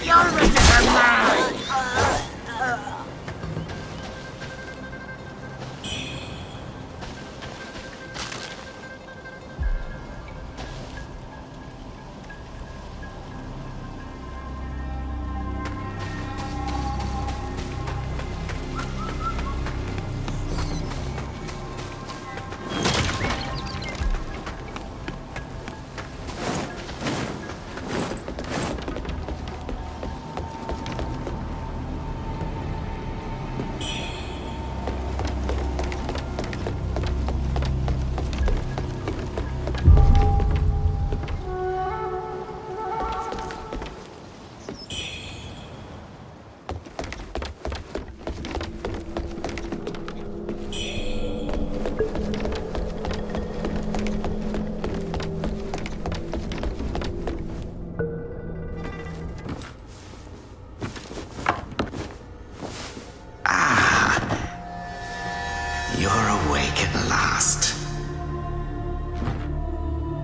Your riches are mine!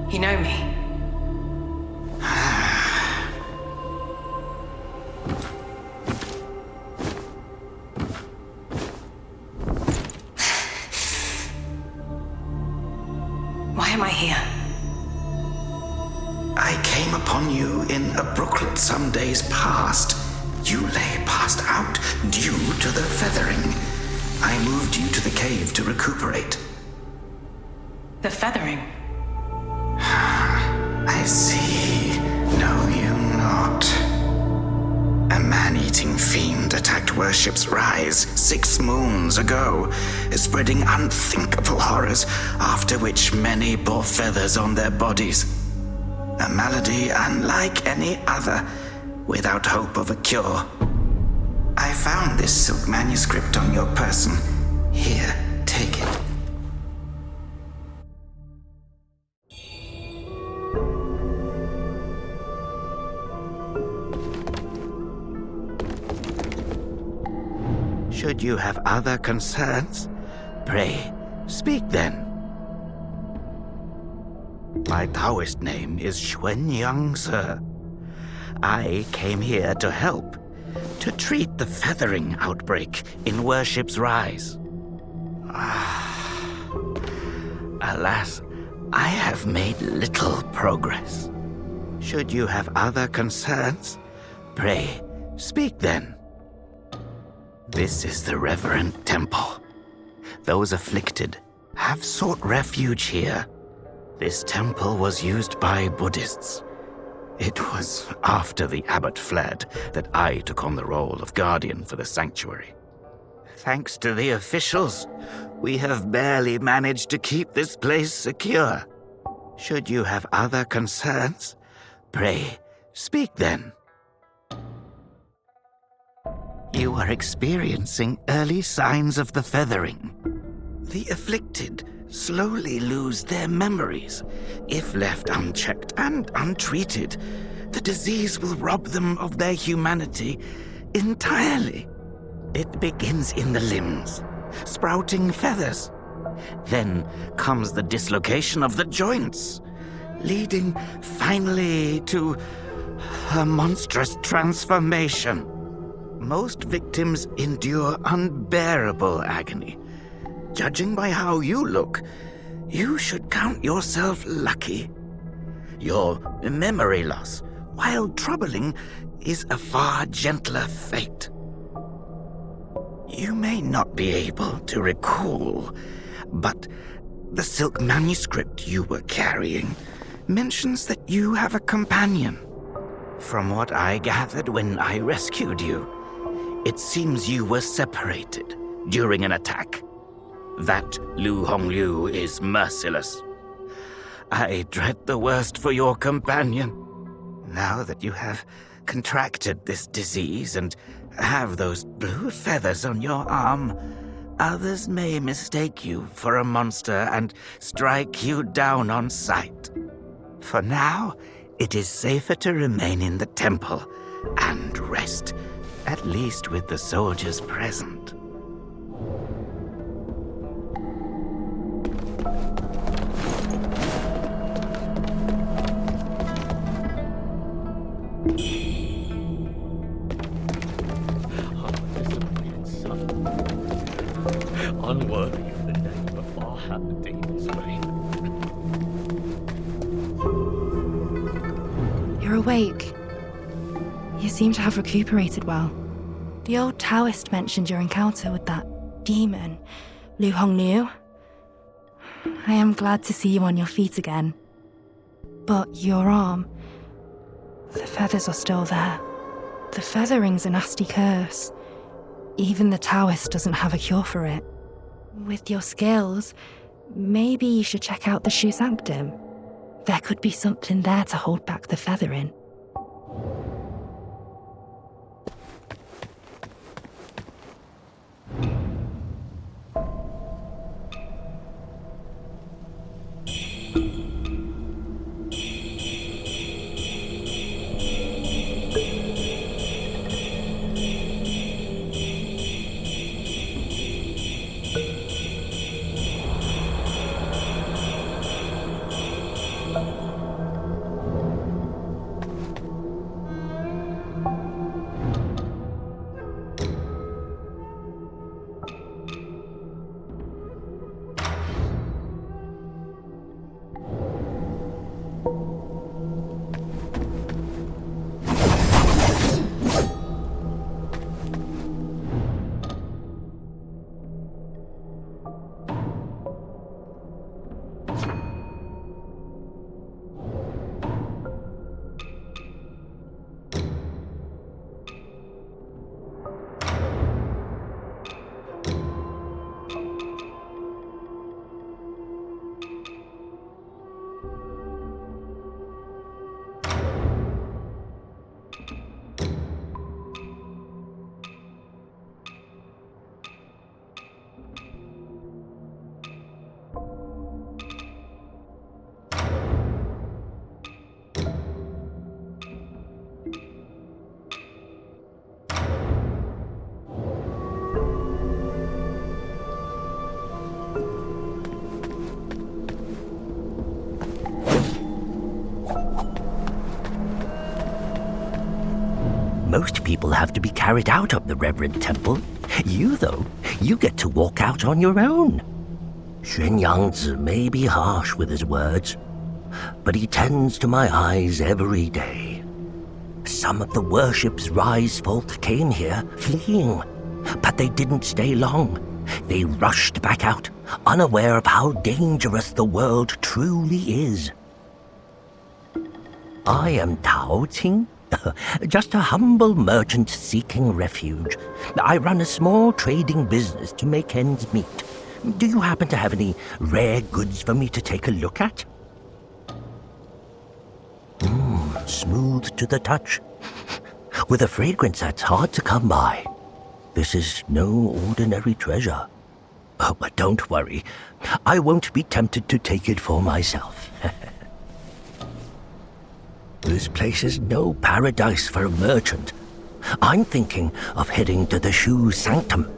You know me? Why am I here? I came upon you in a brooklet some days past. You lay passed out due to the feathering. I moved you to the cave to recuperate. The feathering? I see. Know you not. A man-eating fiend attacked Worship's Rise 6 moons ago, spreading unthinkable horrors, after which many bore feathers on their bodies. A malady unlike any other, without hope of a cure. I found this silk manuscript on your person. Here, take it. Should you have other concerns, pray, speak then. My Taoist name is Xuanyang, sir. I came here to help, to treat the feathering outbreak in Worship's Rise. Alas, I have made little progress. Should you have other concerns, pray, speak then. This is the reverent temple. Those afflicted have sought refuge here. This temple was used by Buddhists. It was after the abbot fled that I took on the role of guardian for the sanctuary. Thanks to the officials, we have barely managed to keep this place secure. Should you have other concerns, pray, speak then. You are experiencing early signs of the feathering. The afflicted slowly lose their memories. If left unchecked and untreated, the disease will rob them of their humanity entirely. It begins in the limbs, sprouting feathers. Then comes the dislocation of the joints, leading finally to a monstrous transformation. Most victims endure unbearable agony. Judging by how you look, you should count yourself lucky. Your memory loss, while troubling, is a far gentler fate. You may not be able to recall, but the silk manuscript you were carrying mentions that you have a companion. From what I gathered when I rescued you, it seems you were separated during an attack. That Lu Hongliu is merciless. I dread the worst for your companion. Now that you have contracted this disease and have those blue feathers on your arm, others may mistake you for a monster and strike you down on sight. For now, it is safer to remain in the temple and rest, at least with the soldiers present. You're awake. You seem to have recuperated well. The old Taoist mentioned your encounter with that demon, Lu Hongniu. I am glad to see you on your feet again. But your arm, the feathers are still there. The feathering's a nasty curse. Even the Taoist doesn't have a cure for it. With your skills, maybe you should check out the Shu Sanctum. There could be something there to hold back the feathering. Most people have to be carried out of the Reverend Temple. You, though, you get to walk out on your own. Xuan Yangzi may be harsh with his words, but he tends to my eyes every day. Some of the worship's rise folk came here, fleeing, but they didn't stay long. They rushed back out, unaware of how dangerous the world truly is. I am Tao Ting, just a humble merchant seeking refuge. I run a small trading business to make ends meet. Do you happen to have any rare goods for me to take a look at? Smooth to the touch, with a fragrance that's hard to come by. This is no ordinary treasure. Oh, but don't worry, I won't be tempted to take it for myself. This place is no paradise for a merchant. I'm thinking of heading to the Shu Sanctum.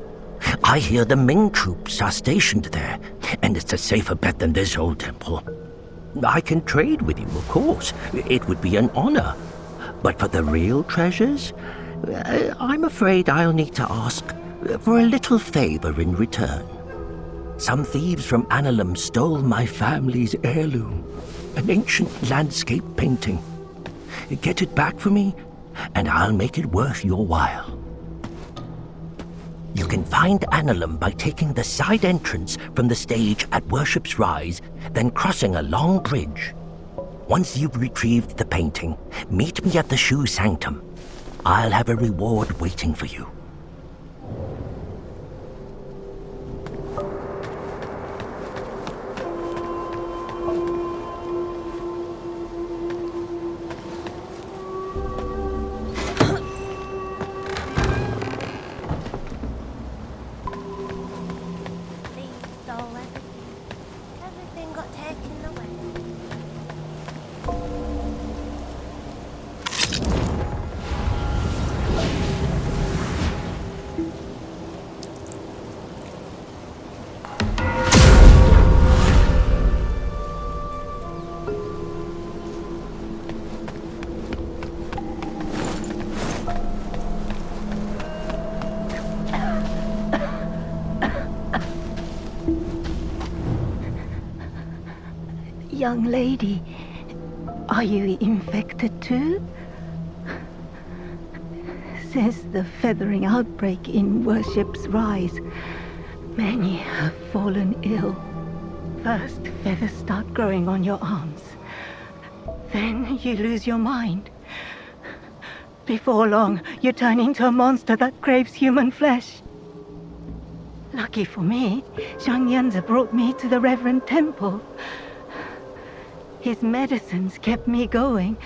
I hear the Ming troops are stationed there, and it's a safer bet than this old temple. I can trade with you, of course. It would be an honor. But for the real treasures, I'm afraid I'll need to ask for a little favor in return. Some thieves from Annalum stole my family's heirloom, an ancient landscape painting. Get it back for me, and I'll make it worth your while. You can find Annalum by taking the side entrance from the stage at Worship's Rise, then crossing a long bridge. Once you've retrieved the painting, meet me at the Shu Sanctum. I'll have a reward waiting for you. Everything got taken away. Young lady, Are you infected too? Since the feathering outbreak in Worship's Rise, many have fallen ill. First, feathers start growing on your arms. Then you lose your mind. Before long, you turn into a monster that craves human flesh. Lucky for me, Zhang Yanzi brought me to the Reverend Temple. His medicines kept me going,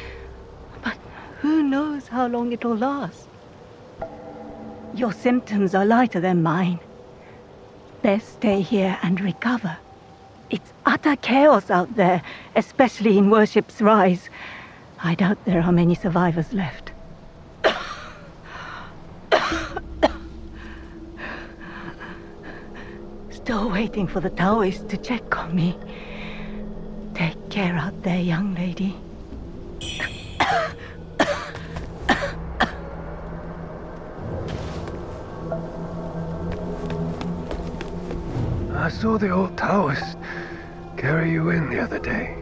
but who knows how long it'll last. Your symptoms are lighter than mine. Best stay here and recover. It's utter chaos out there, especially in Worship's Rise. I doubt there are many survivors left. Still waiting for the Taoists to check on me. Take care out there, young lady. I saw the old Taoist carry you in the other day.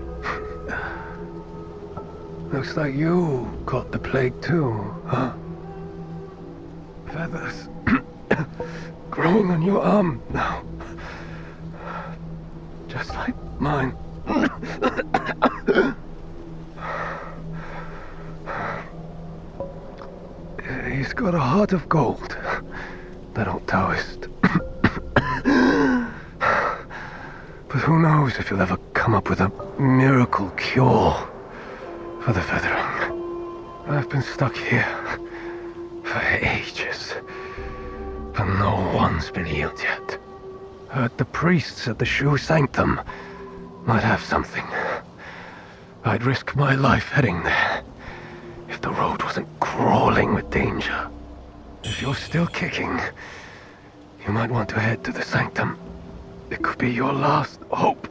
Looks like you caught the plague too, huh? Feathers growing on your arm now. Just like mine. He's got a heart of gold, that old Taoist. But who knows if he'll ever come up with a miracle cure for the feathering. I've been stuck here for ages, but no one's been healed yet. Heard the priests at the Shu Sanctum might have something. I'd risk my life heading there if the road wasn't crawling with danger. If you're still kicking, you might want to head to the Sanctum. It could be your last hope.